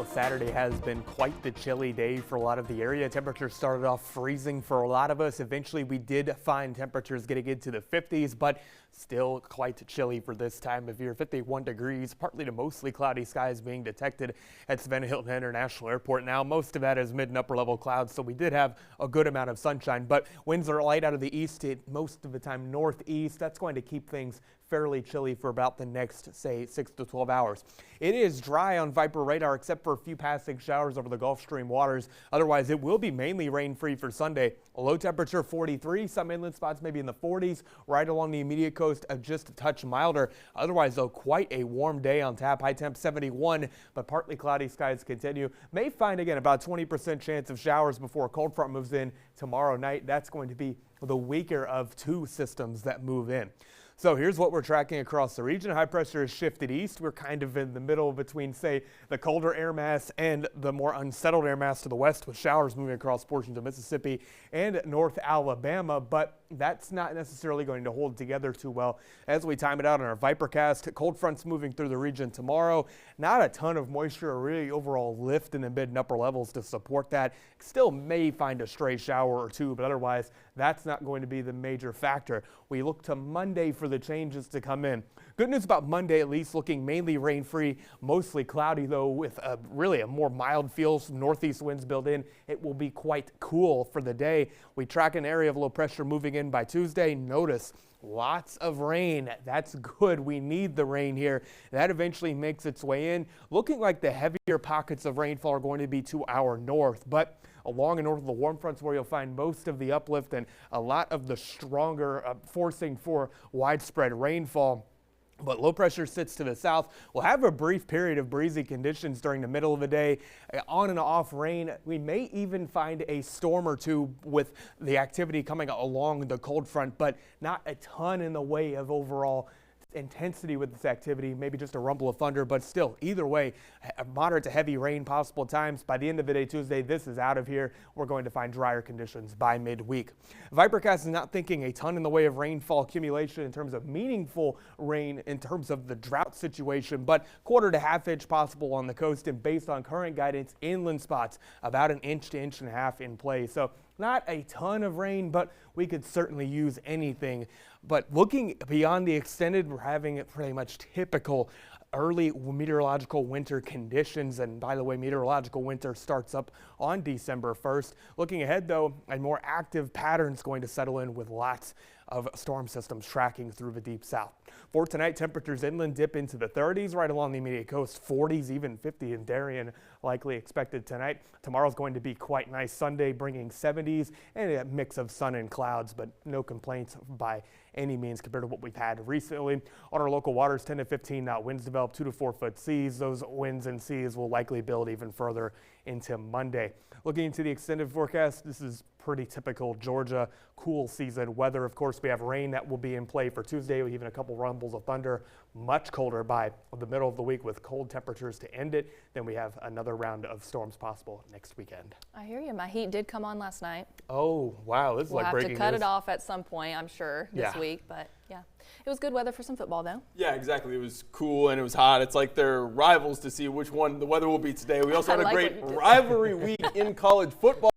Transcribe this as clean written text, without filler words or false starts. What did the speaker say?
Saturday has been quite the chilly day for a lot of the area. Temperatures started off freezing for a lot of us. Eventually, we did find temperatures getting into the 50s, but still quite chilly for this time of year. 51 degrees, partly to mostly cloudy skies being detected at Savannah Hilton International Airport. Now, most of that is mid and upper level clouds, so we did have a good amount of sunshine, but winds are light out of the east to most of the time northeast. That's going to keep things fairly chilly for about the next, say, 6 to 12 hours. It is dry on Viper radar except for a few passing showers over the Gulf Stream waters. Otherwise, it will be mainly rain-free for Sunday. A low temperature 43, some inland spots maybe in the 40s, right along the immediate coast, just a touch milder. Otherwise, though, quite a warm day on tap. High temp 71, but partly cloudy skies continue. May find, again, about 20% chance of showers before a cold front moves in tomorrow night. That's going to be the weaker of two systems that move in. So here's what we're tracking across the region. High pressure is shifted east. We're kind of in the middle between, say, the colder air mass and the more unsettled air mass to the west, with showers moving across portions of Mississippi and North Alabama. But that's not necessarily going to hold together too well as we time it out on our Vipercast. Cold fronts moving through the region tomorrow. Not a ton of moisture or really overall lift in the mid and upper levels to support that. Still may find a stray shower or two, but otherwise that's not going to be the major factor. We look to Monday for the changes to come in. Good news about Monday, at least, looking mainly rain-free, mostly cloudy, though, with really a more mild feel. Some northeast winds built in. It will be quite cool for the day. We track an area of low pressure moving in by Tuesday. Notice lots of rain. That's good. We need the rain here. That eventually makes its way in. Looking like the heavier pockets of rainfall are going to be to our north, but along and north of the warm fronts where you'll find most of the uplift and a lot of the stronger forcing for widespread rainfall. But low pressure sits to the south. We'll have a brief period of breezy conditions during the middle of the day. On and off rain. We may even find a storm or two with the activity coming along the cold front, but not a ton in the way of overall intensity with this activity, maybe just a rumble of thunder, but still, either way, moderate to heavy rain possible at times. By the end of the day Tuesday, this is out of here. We're going to find drier conditions by midweek. Vipercast is not thinking a ton in the way of rainfall accumulation in terms of meaningful rain in terms of the drought situation, but quarter to half inch possible on the coast, and based on current guidance, inland spots about an inch to inch and a half in play. So not a ton of rain, but we could certainly use anything. But looking beyond the extended, we're having pretty much typical early meteorological winter conditions. And by the way, meteorological winter starts up on December 1st. Looking ahead, though, a more active pattern is going to settle in with lots of storm systems tracking through the deep south. For tonight, temperatures inland dip into the 30s right along the immediate coast, 40s, even 50 in Darien likely expected tonight. Tomorrow's going to be quite nice. Sunday bringing 70s and a mix of sun and clouds, but no complaints by any means compared to what we've had recently. On our local waters, 10 to 15 knot winds develop, 2 to 4 foot seas. Those winds and seas will likely build even further into Monday. Looking into the extended forecast, this is pretty typical Georgia cool season weather. Of course, we have rain that will be in play for Tuesday, with even a couple rumbles of thunder. Much colder by the middle of the week with cold temperatures to end it. Then we have another round of storms possible next weekend. I hear you. My heat did come on last night. Oh, wow. This is like breaking news. We'll have to cut it off at some point, I'm sure, this week. But yeah, it was good weather for some football, though. Yeah, exactly. It was cool and it was hot. It's like they're rivals to see which one the weather will be today. We also had a great rivalry week in college football.